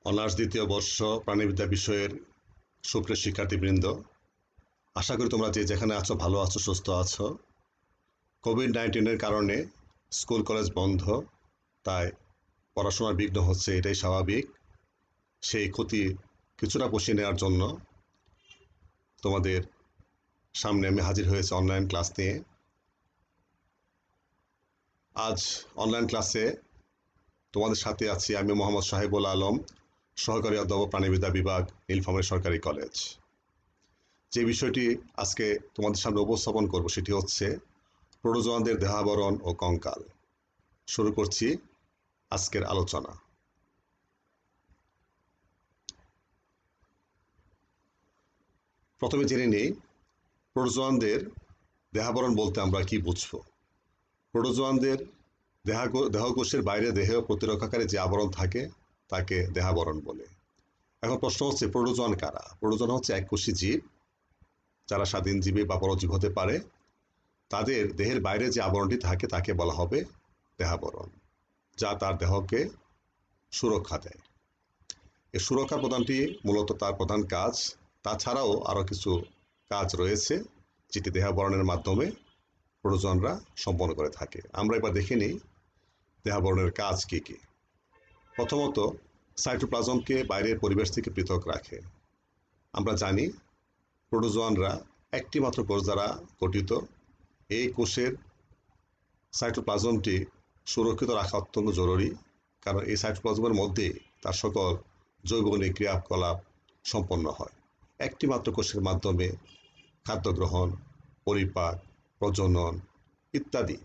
Honours দ্বিতীয় বর্ষ প্রাণিবিদ্যা বিষয়ের সুপ্রিয় শিক্ষার্থীবৃন্দ, আশা করি তোমরা যে যেখানে আছো ভালো আছো, সুস্থ আছো। কোভিড-19-এর কারণে স্কুল কলেজ বন্ধ, তাই পড়াশোনার বিঘ্ন হচ্ছে, এটাই স্বাভাবিক। সেই ক্ষতি কিছুটা পুষিয়ে নেওয়ার জন্য তোমাদের সামনে আমি হাজির হয়েছি অনলাইন ক্লাস নিয়ে। আজ অনলাইন ক্লাসে তোমাদের সাথে আছি আমি মোহাম্মদ সাহেবুল আলম, সহকারী অধ্যাপক প্রাণিবিদ্যা বিভাগ, নীলফামারী সরকারি কলেজ। যে বিষয়টি আজকে তোমাদের সামনে উপস্থাপন করব সেটি হচ্ছে প্রোটোজোয়ানদের দেহাবরণ ও কঙ্কাল। শুরু করছি আজকের আলোচনা। প্রথমে জেনে নিই প্রোটোজোয়ানদের দেহাবরণ বলতে আমরা কি বুঝব। প্রোটোজোয়ানদের দেহকোষের বাইরে দেহে প্রতিরক্ষাকারী যে আবরণ থাকে তাকে দেহাবরণ বলে। এখন প্রশ্ন হচ্ছে প্রোটোজোয়ান কারা? প্রোটোজোয়ান হচ্ছে এককোষী জীব, যারা স্বাধীনজীবী বা পরজীব হতে পারে। তাদের দেহের বাইরে যে আবরণটি থাকে তাকে বলা হবে দেহাবরণ, যা তার দেহকে সুরক্ষা দেয়। এই সুরক্ষা প্রদানটি মূলত তার প্রধান কাজ। তাছাড়াও আরও কিছু কাজ রয়েছে যেটি দেহাবরণের মাধ্যমে প্রোটোজোয়ানরা সম্পন্ন করে থাকে। আমরা এবার দেখে নিই দেহাবরণের কাজ কী কী। প্রথমত, সাইটোপ্লাজমকে বাইরের পরিবেশ থেকে পৃথক রাখে। আমরা জানি প্রোটোজোয়ানরা একটি মাত্র কোষ দ্বারা গঠিত। এই কোষের সাইটোপ্লাজমটি সুরক্ষিত রাখা অত্যন্ত জরুরি, কারণ এই সাইটোপ্লাজমের মধ্যে তার সকল জৈবনিক ক্রিয়াকলাপ সম্পন্ন হয়। একটি মাত্র কোষের মাধ্যমে খাদ্য গ্রহণ, পরিপাক, প্রজনন ইত্যাদি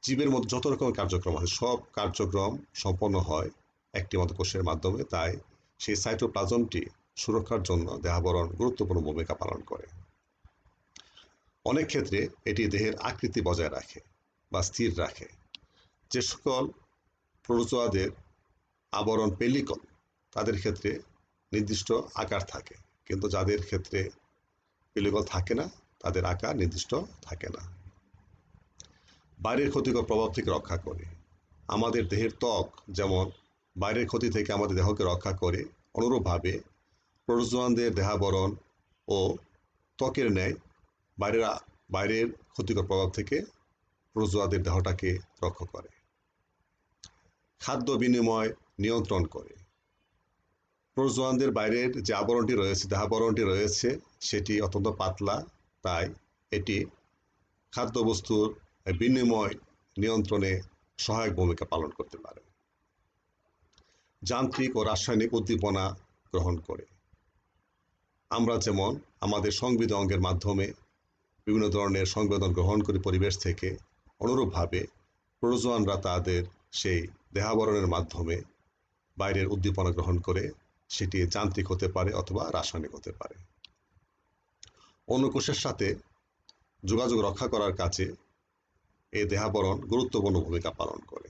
জীবের মধ্যে যত রকমের কার্যক্রম আছে সব কার্যক্রম সম্পন্ন হয় একটি মাত্র কোষের মাধ্যমে। তাই সেই সাইটোপ্লাজমটি সুরক্ষার জন্য দেহাবরণ গুরুত্বপূর্ণ ভূমিকা পালন করে। অনেক ক্ষেত্রে এটি দেহের আকৃতি বজায় রাখে বা স্থির রাখে। যে সকল প্রোটোজোয়াদের আবরণ পেলিকল, তাদের ক্ষেত্রে নির্দিষ্ট আকার থাকে, কিন্তু যাদের ক্ষেত্রে পেলিকল থাকে না তাদের আকার নির্দিষ্ট থাকে না। বাইরের ক্ষতিকর প্রভাব থেকে রক্ষা করে। আমাদের দেহের ত্বক যেমন বাইরের ক্ষতি থেকে আমাদের দেহকে রক্ষা করে, অনুরূপভাবে প্রোটোজোয়ানদের দেহাবরণ ও ত্বকের ন্যায় বাইরের ক্ষতিকর প্রভাব থেকে প্রোটোজোয়াদের দেহটাকে রক্ষা করে। খাদ্য বিনিময় নিয়ন্ত্রণ করে। প্রোটোজোয়ানদের বাইরের যে আবরণটি রয়েছে, দেহাবরণটি রয়েছে, সেটি অত্যন্ত পাতলা, তাই এটি খাদ্যবস্তুর বিনিময় নিয়ন্ত্রণে সহায়ক ভূমিকা পালন করতে পারে। যান্ত্রিক ও রাসায়নিক উদ্দীপনা গ্রহণ করে। আমরা যেমন আমাদের সংবেদী অঙ্গের মাধ্যমে বিভিন্ন ধরনের সংবেদন গ্রহণ করি পরিবেশ থেকে, অনুরূপভাবে প্রোটোজোয়ানরা তাদের সেই দেহাবরণের মাধ্যমে বাইরের উদ্দীপনা গ্রহণ করে, সেটি যান্ত্রিক হতে পারে অথবা রাসায়নিক হতে পারে। অন্য কোষের সাথে যোগাযোগ রক্ষা করার কাজে এই দেহাবরণ গুরুত্বপূর্ণ ভূমিকা পালন করে।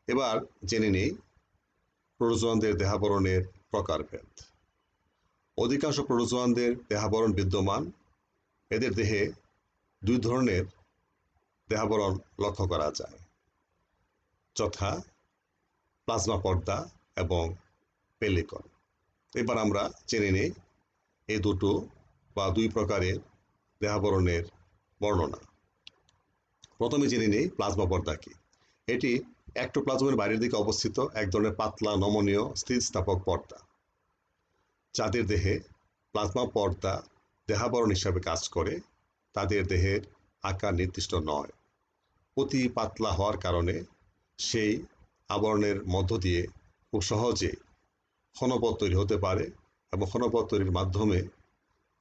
এবার জেনে নিই প্রোটোজোয়ানদের দেহাবরণের প্রকারভেদ। অধিকাংশ প্রোটোজোয়ানদের দেহাবরণ বিদ্যমান। এদের দেহে দুই ধরনের দেহাবরণ লক্ষ্য করা যায়, যথা প্লাজমা পর্দা এবং পেলিকল। এবার আমরা জেনে নিই এই দুটো বা দুই প্রকারের দেহাবরণের বর্ণনা। প্রথমে জেনে নিই প্লাজমা পর্দা কি। এটি এক্টোপ্লাজমের বাইরের দিকে অবস্থিত এক ধরনের পাতলা, নমনীয়, স্থিতিস্থাপক পর্দা। যাদের দেহে প্লাজমা পর্দা দেহাবরণ হিসাবে কাজ করে, তাদের দেহের আকার নির্দিষ্ট নয়। অতি পাতলা হওয়ার কারণে সেই আবরণের মধ্য দিয়ে খুব সহজে ক্ষণপথ তৈরি হতে পারে এবং ক্ষণপথ তৈরির মাধ্যমে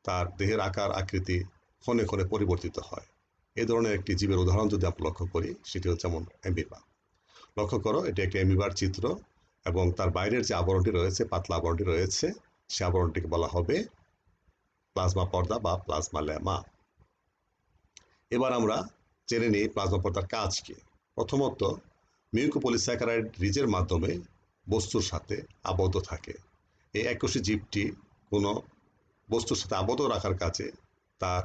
তার দেহের আকার আকৃতি ক্ষণে ক্ষণে পরিবর্তিত হয়। এ ধরনের একটি জীবের উদাহরণ যদি আমরা লক্ষ্য করি, সেটি হচ্ছে যেমন অ্যামিবা। লক্ষ্য করো, এটি একটি অ্যামিবার চিত্র এবং তার বাইরের যে আবরণটি রয়েছে, পাতলা আবরণটি রয়েছে, সে আবরণটিকে বলা হবে প্লাজমা পর্দা বা প্লাজমা লেমা। এবার আমরা জেনে নিই প্লাজমা পর্দার কাজ কি। প্রথমত, মিউকোপলিস্যাকারাইড রিজের মাধ্যমে বস্তুর সাথে আবদ্ধ থাকে। এই এককোষী জীবটি কোনো বস্তুর সাথে আবদ্ধ রাখার কাজে তার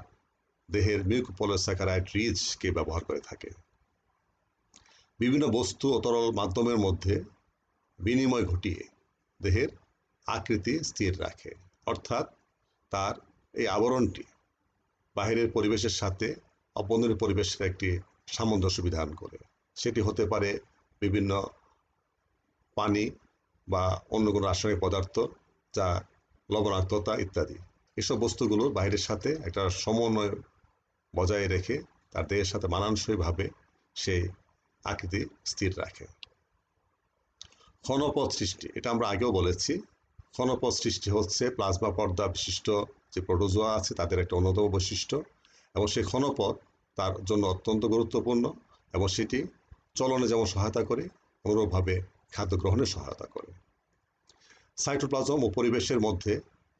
দেহের মিউকোপলিস্যাকারাইড রিজকে ব্যবহার করে থাকে। বিভিন্ন বস্তু ও তরল মাধ্যমের মধ্যে বিনিময় ঘটিয়ে দেহের আকৃতি স্থির রাখে, অর্থাৎ তার এই আবরণটি বাহিরের পরিবেশের সাথে অভ্যন্তরীণ পরিবেশের একটি সামঞ্জস্য বিধান করে। সেটি হতে পারে বিভিন্ন পানি বা অন্য কোনো রাসায়নিক পদার্থ, যা লবণাক্ততা ইত্যাদি। এসব বস্তুগুলো বাইরের সাথে একটা সমন্বয় বজায় রেখে তার দেহের সাথে মানানসইভাবে সেই আকৃতি স্থির রাখে। ক্ষণপথ সৃষ্টি, এটা আমরা আগেও বলেছি। ক্ষণপথ সৃষ্টি হচ্ছে প্লাজমা পর্দা বিশিষ্ট যে প্রোটোজোয়া আছে তাদের একটা অন্যতম বৈশিষ্ট্য, এবং সেই ক্ষণপথ তার জন্য অত্যন্ত গুরুত্বপূর্ণ, এবং সেটি চলনে যেমন সহায়তা করে অনুরূপভাবে খাদ্য গ্রহণে সহায়তা করে। সাইটোপ্লাজম ও পরিবেশের মধ্যে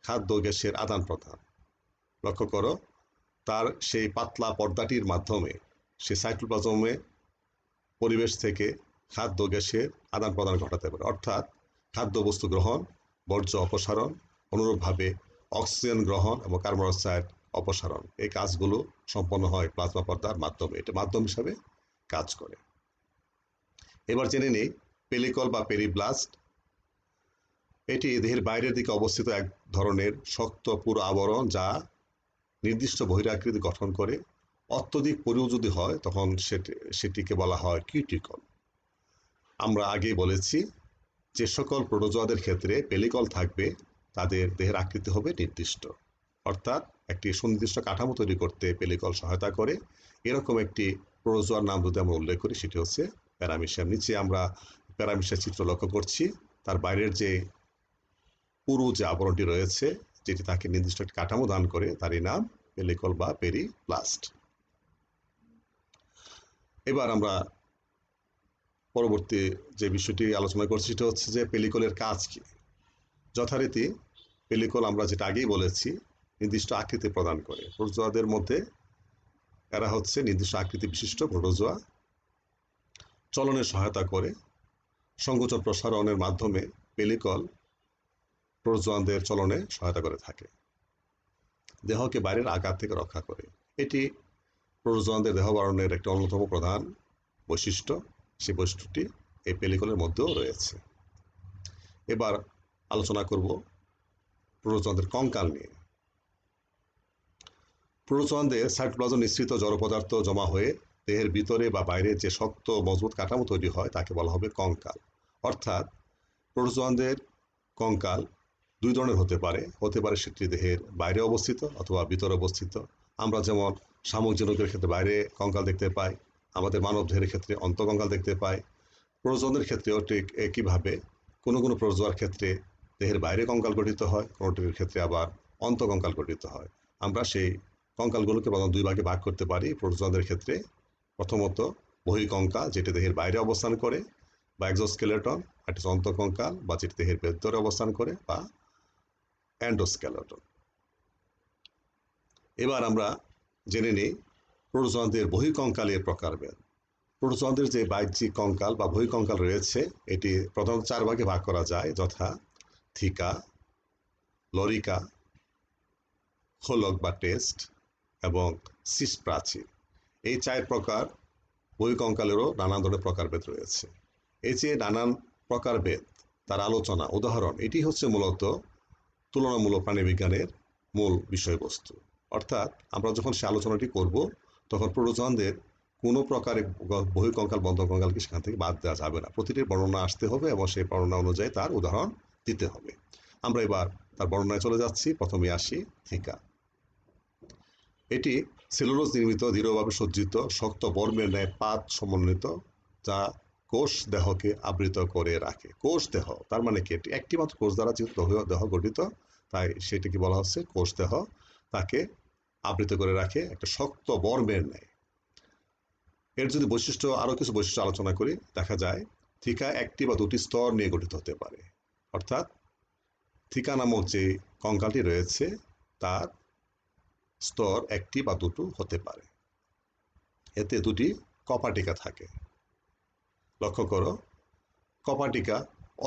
খাদ্য গ্যাসের আদান প্রদান। লক্ষ্য করো, তার সেই পাতলা পর্দাটির মাধ্যমে সে সাইটোপ্লাজমে পরিবেশ থেকে খাদ্য গ্যাসের আদান প্রদান ঘটাতে পারে, অর্থাৎ খাদ্যবস্তু গ্রহণ, বর্জ্য অপসারণ, অনুরূপভাবে অক্সিজেন গ্রহণ এবং কার্বন ডাই অক্সাইড অপসারণ। এই কাজগুলো সম্পন্ন হয় প্লাজমা পর্দার মাধ্যমে, এটা মাধ্যম হিসাবে কাজ করে। এবার জেনে নেই পেলিকল বা পেরিব্লাস্ট। এটি দেহের বাইরের দিকে অবস্থিত এক ধরনের শক্ত পুরো আবরণ, যা নির্দিষ্ট বহিরাকৃতি গঠন করে। অত্যধিক পরিও যদি হয় তখন সেটিকে বলা হয় কিউটিকল। আমরা আগেই বলেছি যে সকল প্রোটোজোয়াদের ক্ষেত্রে পেলিকল থাকবে তাদের দেহের আকৃতি হবে নির্দিষ্ট, অর্থাৎ একটি সুনির্দিষ্ট কাঠামো তৈরি করতে পেলিকল সহায়তা করে। এরকম একটি প্রোটোজোয়ার নাম যদি আমরা উল্লেখ করি সেটি হচ্ছে প্যারামিশিয়াম। নিচে আমরা প্যারামিশিয়ার চিত্র লক্ষ্য করছি। তার বাইরের যে পুরু যে আবরণটি রয়েছে, যেটি তাকে নির্দিষ্ট একটি কাঠামো দান করে, তারই নাম পেলিকল বা পেরিপ্লাস্ট। এবার আমরা পরবর্তী যে বিষয়টি আলোচনা করছি সেটা হচ্ছে যে পেলিকলের কাজ কি। যথারীতি পেলিকল আমরা যেটা আগেই বলেছি নির্দিষ্ট আকৃতি প্রদান করে। প্রোটোজোয়াদের মধ্যে এরা হচ্ছে নির্দিষ্ট আকৃতি বিশিষ্ট প্রোটোজোয়া। চলনের সহায়তা করে। সংকোচন প্রসারণের মাধ্যমে পেলিকল প্রোটোজোয়াদের চলনে সহায়তা করে থাকে। দেহকে বাইরের আঘাত থেকে রক্ষা করে। এটি প্রোটোজোয়াদের দেহ বাড়ানোর একটি অন্যতম প্রধান বৈশিষ্ট্য। সেই বৈশিষ্ট্যটি এই পেলিকলের মধ্যেও রয়েছে। এবার আলোচনা করব প্রোটোজোয়াদের কঙ্কাল নিয়ে। প্রোটোজোয়াদের সাইটোপ্লাজম নিঃসৃত জড় পদার্থ জমা হয়ে দেহের ভিতরে বা বাইরে যে শক্ত মজবুত কাঠামো তৈরি হয় তাকে বলা হবে কঙ্কাল। অর্থাৎ প্রোটোজোয়াদের কঙ্কাল দুই ধরনের হতে পারে সেটি দেহের বাইরে অবস্থিত অথবা ভিতরে অবস্থিত। আমরা যেমন শামুক ঝিনুকের ক্ষেত্রে বাইরে কঙ্কাল দেখতে পাই, আমাদের মানব দেহের ক্ষেত্রে অন্তঃকঙ্কাল দেখতে পাই। প্রোটোজোয়াদের ক্ষেত্রেও ঠিক একইভাবে কোনো কোনো প্রোটোজোয়ার ক্ষেত্রে দেহের বাইরে কঙ্কাল গঠিত হয়, কোনোটির ক্ষেত্রে আবার অন্তঃকঙ্কাল গঠিত হয়। আমরা সেই কঙ্কালগুলোকে প্রধানত দুই ভাগে ভাগ করতে পারি প্রোটোজোয়াদের ক্ষেত্রে। প্রথমত বহিঃকঙ্কাল, যেটি দেহের বাইরে অবস্থান করে, বা এক্সোস্কেলেটন, এটি অন্তঃকঙ্কাল বা যেটি দেহের ভেতরে অবস্থান করে, বা এন্ডোস্কেলেটন। এবার আমরা জেনে নিই প্রোটোজোয়াদের বহিঃকঙ্কালের প্রকারভেদ। প্রোটোজোয়াদের যে বাহ্যিক কঙ্কাল বা বহিঃকঙ্কাল রয়েছে এটি প্রধানত চার ভাগে ভাগ করা যায়, যথা থিকা, লরিকা, খোলক বা টেস্ট এবং সিস প্রাচীর। এই চার প্রকার বহিঃকঙ্কালেরও নানান ধরনের প্রকারভেদ রয়েছে। এই যে নানান প্রকারভেদ, তার আলোচনা, উদাহরণ, এটি হচ্ছে মূলত তুলনামূলক প্রাণীবিজ্ঞানের মূল বিষয়বস্তু। অর্থাৎ আমরা যখন সে আলোচনাটি করব তখন প্রোটোজোয়াদের কোনো প্রকারে বহিঃকঙ্কাল বন্ধকঙ্কালকে সেখান থেকে বাদ দেওয়া যাবে না। প্রতিটির বর্ণনা আসতে হবে এবং সেই বর্ণনা অনুযায়ী তার উদাহরণ দিতে হবে। আমরা এবার তার বর্ণনায় চলে যাচ্ছি। প্রথমে আসি থিকা। এটি সেলুলোজ নির্মিত দৃঢ়ভাবে সজ্জিত শক্ত বর্মের ন্যায় পাত সমন্বিত, যা কোষ দেহকে আবৃত করে রাখে। কোষ দেহ তার মানে কি, এটি একটি মাত্র কোষ দ্বারা যেহেতু দেহ গঠিত, তাই সেটিকে বলা হচ্ছে কোষ দেহ। তাকে আবৃত করে রাখে একটা শক্ত বর্মের ন্যায়। এর যদি বৈশিষ্ট্য, আরও কিছু বৈশিষ্ট্য আলোচনা করি, দেখা যায় থিকা একটি বা দুটি স্তর নিয়ে গঠিত হতে পারে। অর্থাৎ থিকা নামক যে কঙ্কালটি রয়েছে তার স্তর একটি বা দুটো হতে পারে। এতে দুটি কপাটিকা থাকে। লক্ষ্য করো, কপাটিকা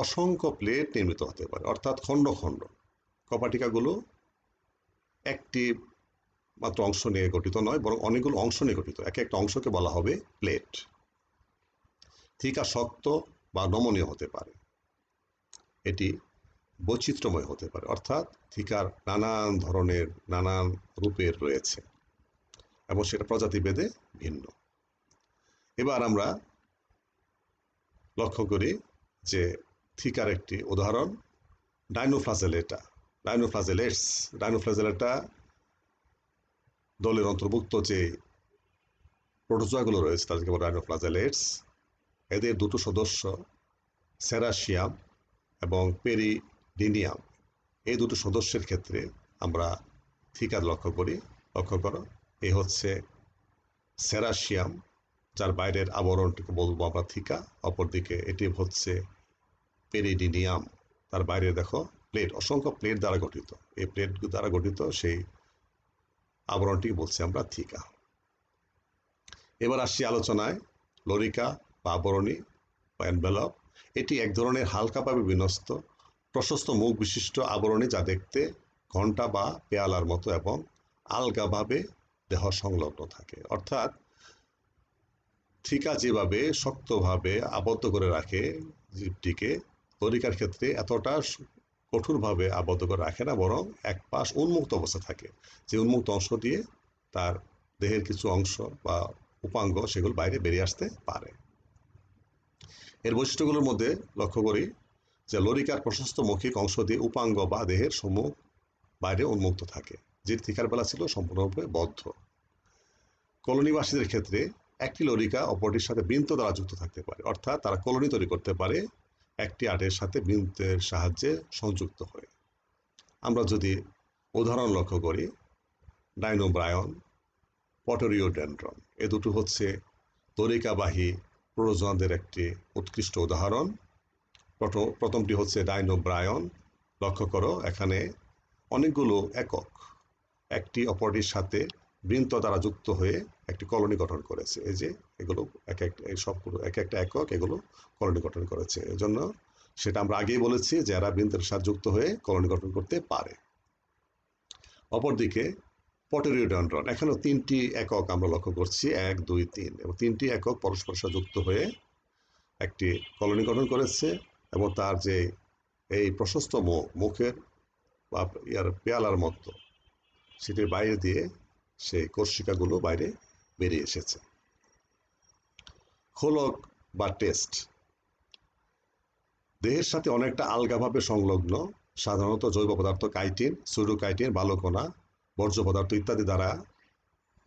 অসংখ্য প্লেট নির্মিত হতে পারে, অর্থাৎ খণ্ড খণ্ড। কপাটিকাগুলো একটি মাত্র অংশ নিয়ে গঠিত নয়, বরং অনেকগুলো অংশ নিয়ে গঠিত। এক একটা অংশকে বলা হবে প্লেট। থিকা শক্ত বা নমনীয় হতে পারে। এটি বৈচিত্র্যময় হতে পারে, অর্থাৎ থিকার নানান ধরনের নানান রূপের রয়েছে এবং সেটা প্রজাতিভেদে ভিন্ন। এবার আমরা লক্ষ্য করি যে থিকার একটি উদাহরণ ডাইনোফ্লাজেলেটা, ডাইনোফ্লাজেলেটা দলের অন্তর্ভুক্ত যে প্রোটোজোয়াগুলো রয়েছে তাদেরকে বলে ডাইনোফ্লাজেলেটস। এদের দুটো সদস্য সেরাসিয়াম এবং পেরিডিনিয়াম, এই দুটো সদস্যের ক্ষেত্রে আমরা থিকার লক্ষ্য করো। এই হচ্ছে সেরাসিয়াম, যার বাইরের আবরণটিকে বলবো আমরা থিকা। অপরদিকে এটি হচ্ছে পেরিডিনিয়াম, তার বাইরে দেখো প্লেট, অসংখ্য প্লেট দ্বারা গঠিত। এই প্লেট দ্বারা গঠিত সেই আবরণটিকে বলছি আমরা থিকা। এবার আসছি আলোচনায় লরিকা বা আবরণী বা এনভেলপ। এটি এক ধরনের হালকাভাবে বিন্যস্ত প্রশস্ত মুখ বিশিষ্ট আবরণী, যা দেখতে ঘণ্টা বা পেয়ালার মতো এবং আলগাভাবে দেহ সংলগ্ন থাকে। অর্থাৎ থিকা যেভাবে শক্তভাবে আবদ্ধ করে রাখে জীবটিকে, লরিকার ক্ষেত্রে এতটা কঠোরভাবে আবদ্ধ করে রাখে না, বরং এক পাশ উন্মুক্ত অবস্থা থাকে, যে উন্মুক্ত অংশ দিয়ে তার দেহের কিছু অংশ বা উপাঙ্গ সেগুলো বাইরে বেরিয়ে আসতে পারে। এর বৈশিষ্ট্যগুলোর মধ্যে লক্ষ্য করি যে লরিকার প্রশস্ত মৌখিক অংশ দিয়ে উপাঙ্গ বা দেহের সম্মুখ বাইরে উন্মুক্ত থাকে, যে থিকার বেলা ছিল সম্পূর্ণরূপে বদ্ধ। কলোনিবাসীদের ক্ষেত্রে একটি লরিকা অপরটির সাথে বৃন্ত দ্বারা যুক্ত থাকতে পারে, অর্থাৎ তারা কলোনি তৈরি করতে পারে একটি আটের সাথে বৃন্তের সাহায্যে সংযুক্ত হয়ে। আমরা যদি উদাহরণ লক্ষ্য করি, ডাইনোব্রায়ন, পটেরিওডেন্ড্রন, এ দুটো হচ্ছে লরিকাবাহী প্রোটোজোয়াদের একটি উৎকৃষ্ট উদাহরণ। প্রথমটি হচ্ছে ডাইনোব্রায়ন। লক্ষ্য করো এখানে অনেকগুলো একক একটি অপরটির সাথে বৃন্ত দ্বারা যুক্ত হয়ে একটি কলোনি গঠন করেছে। এই যে এগুলো সবগুলো এক একটা একক, এগুলো কলোনি গঠন করেছে। এজন্য সেটা আমরা আগেই বলেছি যে এরা বৃন্তের সাথে যুক্ত হয়ে কলোনি গঠন করতে পারে। অপরদিকে পটেরিওডেন্ড্রন, এখানেও তিনটি একক আমরা লক্ষ্য করছি, 1, 2, 3, এবং তিনটি একক পরস্পর সাথে যুক্ত হয়ে একটি কলোনি গঠন করেছে এবং তার যে এই প্রশস্ত মুখের বা পেয়ালার মতো সেটির বাইরে দিয়ে সেই কোষিকাগুলো বাইরে বেরিয়ে এসেছে। খোলক বা টেস্ট দেহের সাথে অনেকটা আলগাভাবে সংলগ্ন, সাধারণত জৈব পদার্থ কাইটিন, সুডোকাইটিন, বালকণা, বর্জ্য পদার্থ ইত্যাদি দ্বারা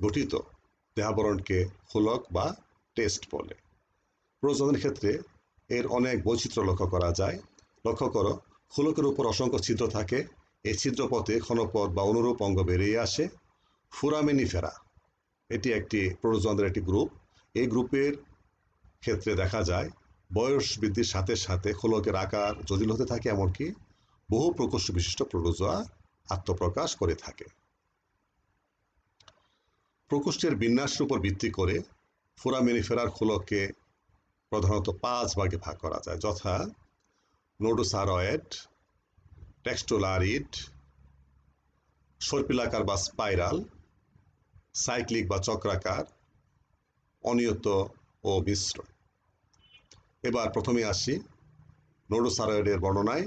গঠিত দেহাবরণকে খোলক বা টেস্ট বলে। প্রজননের ক্ষেত্রে এর অনেক বৈচিত্র্য লক্ষ্য করা যায়। লক্ষ্য করো, খোলকের উপর অসংখ্য ছিদ্র থাকে। এই ছিদ্রপথে ক্ষণপথ বা অনুরূপ অঙ্গ বেরিয়ে আসে। ফুরামেনিফেরা, এটি একটি প্রোটোজোয়াদের একটি গ্রুপ। এই গ্রুপের ক্ষেত্রে দেখা যায় বয়স বৃদ্ধির সাথে সাথে খোলকের আকার জটিল হতে থাকে, এমনকি বহু প্রকোষ্ঠ বিশিষ্ট প্রোটোজোয়া আত্মপ্রকাশ করে থাকে। প্রকোষ্ঠের বিন্যাসের উপর ভিত্তি করে ফুরামেনিফেরার খোলককে প্রধানত 5 ভাগে ভাগ করা যায়, যথা নোডোসারয়েড, টেক্সটোলারিড, সর্পিলাকার বা স্পাইরাল, সাইক্লিক বা চক্রাকার, অনিয়ত ও মিশ্র। এবার প্রথমে আসি নোডোসারয়েডের বর্ণনায়।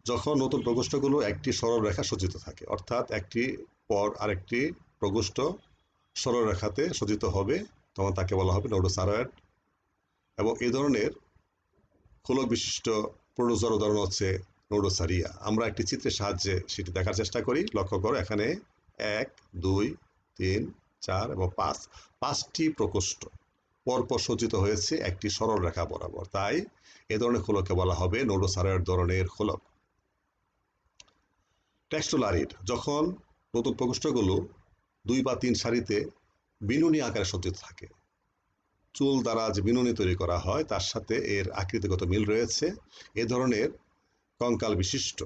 যখন নতুন প্রকোষ্ঠগুলো একটি সরল রেখা সজ্জিত থাকে, অর্থাৎ একটি পর আরেকটি প্রকোষ্ঠ সরল রেখাতে সজ্জিত হবে, তখন তাকে বলা হবে নোডোসারয়েড। এবং এই ধরনের খোলক বিশিষ্ট প্রোটোজোয়ার উদাহরণ হচ্ছে নোডোসারিয়া। আমরা একটি চিত্রের সাহায্যে সেটি দেখার চেষ্টা করি। লক্ষ্য করো এখানে 1, 2, 3, 4 এবং 5টি প্রকোষ্ঠ পরপর সজ্জিত হয়েছে একটি সরল রেখা বরাবর, তাই এ ধরনের খোলককে বলা হবে নোডোসারয়েড ধরনের খোলক। টেক্সটোলারিড, যখন নতুন প্রকোষ্ঠগুলো 2 বা 3 সারিতে বিনুনি আকারে সজ্জিত থাকে। চুল দ্বারা যে বিনুনি তৈরি করা হয় তার সাথে এর আকৃতিগত মিল রয়েছে। এ ধরনের কঙ্কাল বিশিষ্ট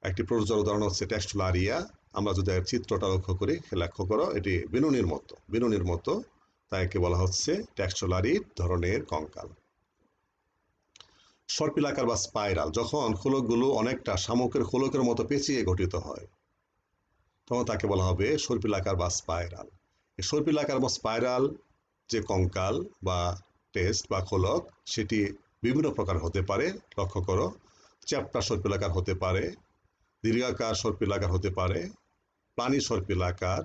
একটি প্রোটোজোয়ার উদাহরণ হচ্ছে টেক্সটোলারিয়া। আমরা যদি এর চিত্রটা লক্ষ্য করো এটি বিনুনির মতো, তাই একে বলা হচ্ছে টেক্সটোলারিড ধরনের কঙ্কাল। সর্পিলাকার বা স্পাইরাল, যখন খোলকগুলো অনেকটা শামুকের খোলকের মতো পেঁচিয়ে গঠিত হয়, তখন তাকে বলা হবে সর্পিলাকার বা স্পাইরাল। এই সর্পিলাকার বা স্পাইরাল যে কঙ্কাল বা টেস্ট বা খোলক, সেটি বিভিন্ন প্রকার হতে পারে। লক্ষ্য করো, চ্যাপ্টা সর্পিলাকার হতে পারে, দীর্ঘাকার সর্পিলাকার হতে পারে, প্রাণী সর্পিলাকার,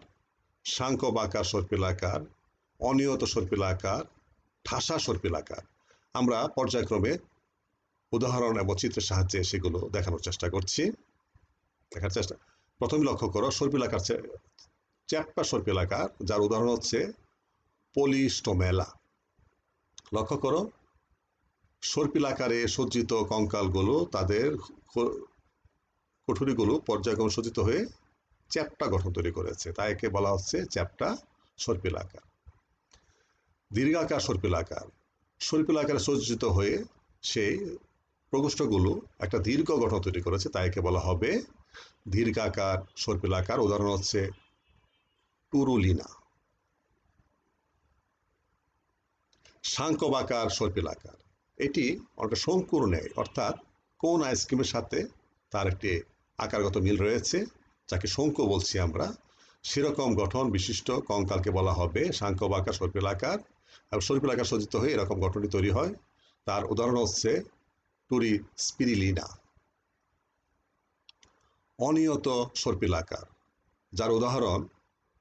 শাঙ্খবাকার সর্পিলাকার, অনিয়ত সর্পিলাকার, ঠাসা সর্পিলাকার। আমরা পর্যায়ক্রমে উদাহরণ এবং চিত্রের সাহায্যে সেগুলো দেখানোর চেষ্টা করছি। প্রথমে লক্ষ্য করো সর্পিলাকার, চ্যাপ্টা সর্পিলাকার, যার উদাহরণ হচ্ছে পলিস্টোমেলা। লক্ষ্য করো সর্পিলাকারে সজ্জিত কঙ্কালগুলো তাদের কুঠুরিগুলো পর্যায়ক্রমে সজ্জিত হয়ে চ্যাপ্টা গঠন তৈরি করেছে, তাই একে বলা হচ্ছে চ্যাপ্টা সর্পিলাকার। দীর্ঘাকার সর্পিলাকার, সর্পিলাকারে সজ্জিত হয়ে সেই প্রকোষ্ঠগুলো একটা দীর্ঘ গঠন তৈরি করেছে, তাই একে বলা হবে দীর্ঘাকার সর্পিলাকার। উদাহরণ হচ্ছে টুরুলিনা। শাঙ্খবাকার সর্পিলাকার, এটি অনেকটা শঙ্কুর ন্যায়, অর্থাৎ কোন আইসক্রিমের সাথে তার একটি আকারগত মিল রয়েছে, যাকে শঙ্কু বলছি আমরা। সেরকম গঠন বিশিষ্ট কঙ্কালকে বলা হবে শাঙ্খবাকার সর্পিলাকার। এবং সর্পিলাকার সজ্জিত হয়ে এরকম গঠনটি তৈরি হয়। তার উদাহরণ হচ্ছে টুরি স্পিরিলিনা। অনিয়ত সর্পিলাকার, যার উদাহরণ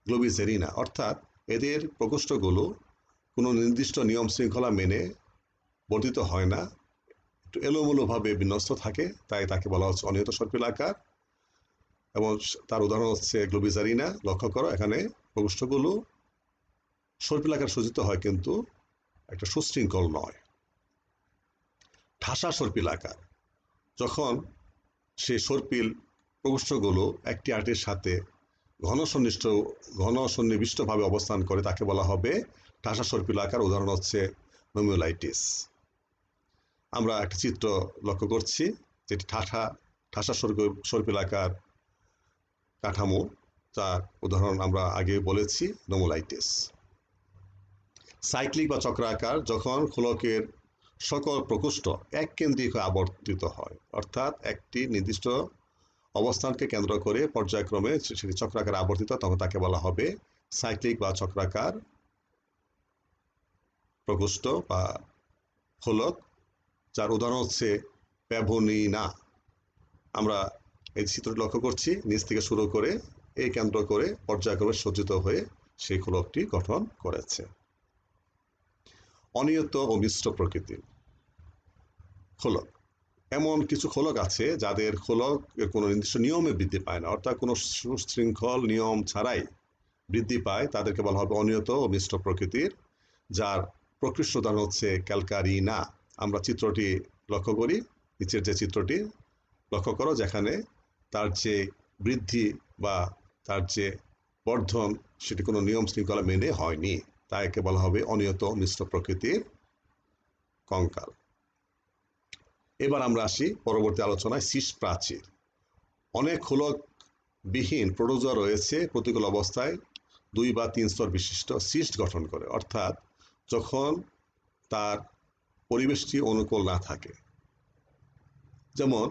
গ্লোবিসেরিনা, অর্থাৎ এদের প্রকোষ্ঠগুলো কোনো নির্দিষ্ট নিয়ম শৃঙ্খলা মেনে বর্ধিত হয় না, একটু এলোমেলোভাবে বিন্যস্ত থাকে, তাই তাকে বলা হচ্ছে অনিয়ত সর্পিলাকার। এবং তার উদাহরণ হচ্ছে গ্লোবিজারিনা। লক্ষ্য করো এখানে প্রকোষ্ঠগুলো সর্পিলাকার সজ্জিত হয় কিন্তু একটা সুশৃঙ্খল নয়। ঠাসা সর্পিলাকার, যখন সেই সর্পিল প্রকোষ্ঠগুলো একটি আরেকটির সাথে ঘন সন্নিবিষ্টভাবে অবস্থান করে তাকে বলা হবে ঠাসা সর্পিলাকার। উদাহরণ হচ্ছে নোমিওলাইটিস। আমরা একটা চিত্র লক্ষ্য করছি যেটি ঠাসা সর্পিলাকার কাঠামো, যার উদাহরণ আমরা আগে বলেছি নোমোলাইটিস। সাইক্লিক বা চক্রাকার, যখন খোলকের সকল প্রকোষ্ঠ এক কেন্দ্রিক হয়ে আবর্তিত হয়, অর্থাৎ একটি নির্দিষ্ট অবস্থানকে কেন্দ্র করে পর্যায়ক্রমে সেটি চক্রাকারে আবর্তিত, তখন তাকে বলা হবে সাইক্লিক বা চক্রাকার প্রকোষ্ঠ বা খোলক, যার উদাহরণ হচ্ছে প্যাভোনিনা। আমরা এই চিত্রটি লক্ষ্য করছি, নিচ থেকে শুরু করে এই কেন্দ্র করে পর্যায়ক্রমে সজ্জিত হয়ে সেই খোলকটি গঠন করেছে। অনিয়ত ও মিশ্র প্রকৃতির খোলক, এমন কিছু খোলক আছে যাদের খোলক কোনো নির্দিষ্ট নিয়মে বৃদ্ধি পায় না, অর্থাৎ কোনো সুশৃঙ্খল নিয়ম ছাড়াই বৃদ্ধি পায়, তাদেরকে বলা হবে অনিয়ত ও মিশ্র প্রকৃতির, যার প্রকৃষ্ট উদাহরণ হচ্ছে ক্যালকারিনা। আমরা চিত্রটি লক্ষ্য করি, নিচের যে চিত্রটি লক্ষ্য করো, যেখানে তার যে বৃদ্ধি বা তার যে বর্ধন সেটি কোনো নিয়ম শৃঙ্খলা মেনে হয়নি, তাই একে বলা হবে অনিয়ত মিশ্র প্রকৃতির কঙ্কাল। এবার আমরা আসি পরবর্তী আলোচনায় শীষ প্রাচীর। অনেক খোলকবিহীন প্রোটোজোয়া রয়েছে প্রতিকূল অবস্থায় 2 বা 3 স্তর বিশিষ্ট সিস্ট গঠন করে, অর্থাৎ যখন তার পরিবেশটি অনুকূল না থাকে। যেমন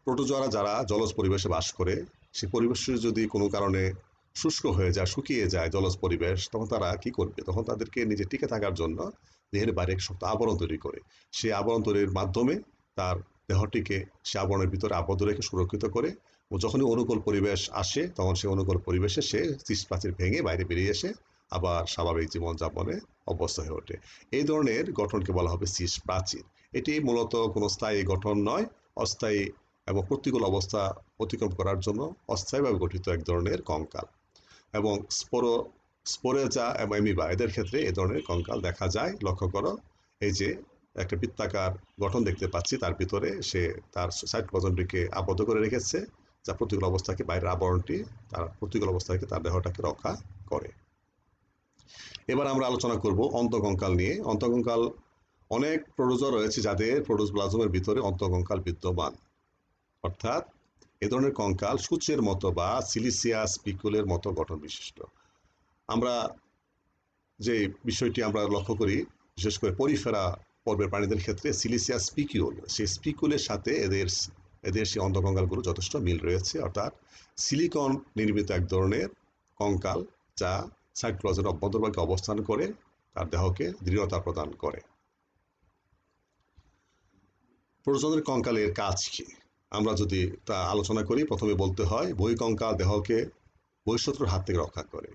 প্রোটোজোয়ারা যারা জলজ পরিবেশে বাস করে, সেই পরিবেশটি যদি কোনো কারণে শুষ্ক হয়ে যায়, শুকিয়ে যায় জলজ পরিবেশ, তখন তারা কি করবে? তখন তাদেরকে নিজে টিকে থাকার জন্য দেহের বাইরে শক্ত আবরণ তৈরি করে, সেই আবরণ তৈরির মাধ্যমে তার দেহটিকে সে আবরণের ভিতরে আবদ্ধ রেখে সুরক্ষিত করে, ও যখনই অনুকূল পরিবেশ আসে তখন সেই অনুকূল পরিবেশে সে শীষ প্রাচীর ভেঙে বাইরে বেরিয়ে এসে আবার স্বাভাবিক জীবনযাপনে অভ্যস্ত হয়ে ওঠে। এই ধরনের গঠনকে বলা হবে শীষ প্রাচীর। এটি মূলত কোনো স্থায়ী গঠন নয়, অস্থায়ী এবং প্রতিকূল অবস্থা অতিক্রম করার জন্য অস্থায়ীভাবে গঠিত এক ধরনের কঙ্কাল। এবং স্পোরেজা এবং অ্যামিবা এদের ক্ষেত্রে এ ধরনের কঙ্কাল দেখা যায়। লক্ষ্য করো, এই যে একটা বৃত্তাকার গঠন দেখতে পাচ্ছি, তার ভিতরে সে তার সাইটোপ্লাজমটিকে আবদ্ধ করে রেখেছে, যা প্রতিকূল অবস্থাকে, বাইরের আবরণটি তার প্রতিকূল অবস্থা থেকে তার দেহটাকে রক্ষা করে। এবার আমরা আলোচনা করব অন্তঃকঙ্কাল নিয়ে। অন্তঃকঙ্কাল, অনেক প্রোটোজোয়া রয়েছে যাদের প্রোটোপ্লাজমের ভিতরে অন্তঃকঙ্কাল বিদ্যমান, অর্থাৎ এ ধরনের কঙ্কাল সূচের মতো বা সিলিসিয়া স্পিকুলের মতো গঠন বিশিষ্ট। আমরা যে বিষয়টি আমরা লক্ষ্য করি, বিশেষ করে পরিফেরা পর্বের প্রাণীদের ক্ষেত্রে সিলিসিয়া স্পিকিউল, সেই স্পিকুলের সাথে এদের সেই অন্তঃকঙ্কালগুলো যথেষ্ট মিল রয়েছে, অর্থাৎ সিলিকন নির্মিত এক ধরনের কঙ্কাল, যা সাইটোপ্লাজমের অভ্যন্তরভাগে অবস্থান করে তার দেহকে দৃঢ়তা প্রদান করে। প্রোটোজোয়াদের কঙ্কালের কাজ কি? আমরা যদি তা আলোচনা করি, প্রথমে বলতে হয় বহিঃকঙ্কাল দেহকে বহিঃশত্রুর হাত থেকে রক্ষা করে।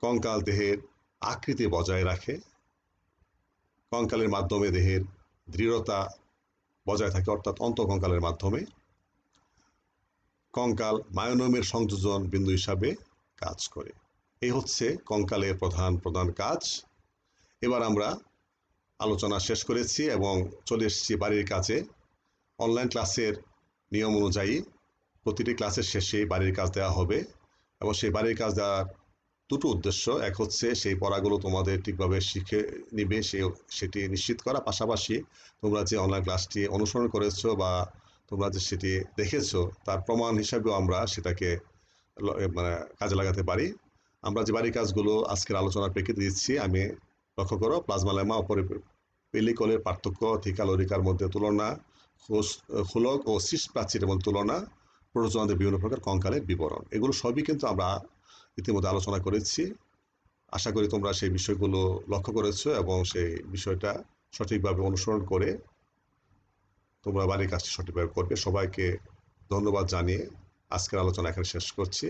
কঙ্কাল দেহের আকৃতি বজায় রাখে। কঙ্কালের মাধ্যমে দেহের দৃঢ়তা বজায় থাকে, অর্থাৎ অন্তঃকঙ্কালের মাধ্যমে। কঙ্কাল মায়োনিউমের সংযোজন বিন্দু হিসাবে কাজ করে। এই হচ্ছে কঙ্কালের প্রধান প্রধান কাজ। এবার আমরা আলোচনা শেষ করেছি এবং চলে এসেছি বাড়ির কাজে। অনলাইন ক্লাসের নিয়ম অনুযায়ী প্রতিটি ক্লাসের শেষে বাড়ির কাজ দেওয়া হবে এবং সেই বাড়ির কাজ দেওয়ার দুটো উদ্দেশ্য। এক হচ্ছে সেই পড়াগুলো তোমাদের ঠিকভাবে শিখে নিবে সেটি নিশ্চিত করা, পাশাপাশি তোমরা যে অনলাইন ক্লাসটি অনুসরণ করেছো বা তোমরা যে সেটি দেখেছো তার প্রমাণ হিসাবেও আমরা সেটাকে মানে কাজে লাগাতে পারি। আমরা যে বাড়ির কাজগুলো আজকের আলোচনার প্রেক্ষিতে দিচ্ছি, আমি লক্ষ্য করো প্লাজমা লেমা ও পেলিকলের পার্থক্য, থিকাল ও রিকার মধ্যে তুলনা, হুলক ও সিস প্রাচীরের মধ্যে তুলনা, প্রোটোজোয়াদের বিভিন্ন প্রকার কঙ্কালের বিবরণ, এগুলো সবই কিন্তু আমরা ইতিমধ্যে আলোচনা করেছি। আশা করি তোমরা সেই বিষয়গুলো লক্ষ্য করেছো এবং সেই বিষয়টা সঠিকভাবে অনুসরণ করে তোমরা বাড়ির কাজটি সঠিকভাবে করবে। সবাইকে ধন্যবাদ জানিয়ে আজকের আলোচনা এখানে শেষ করছি।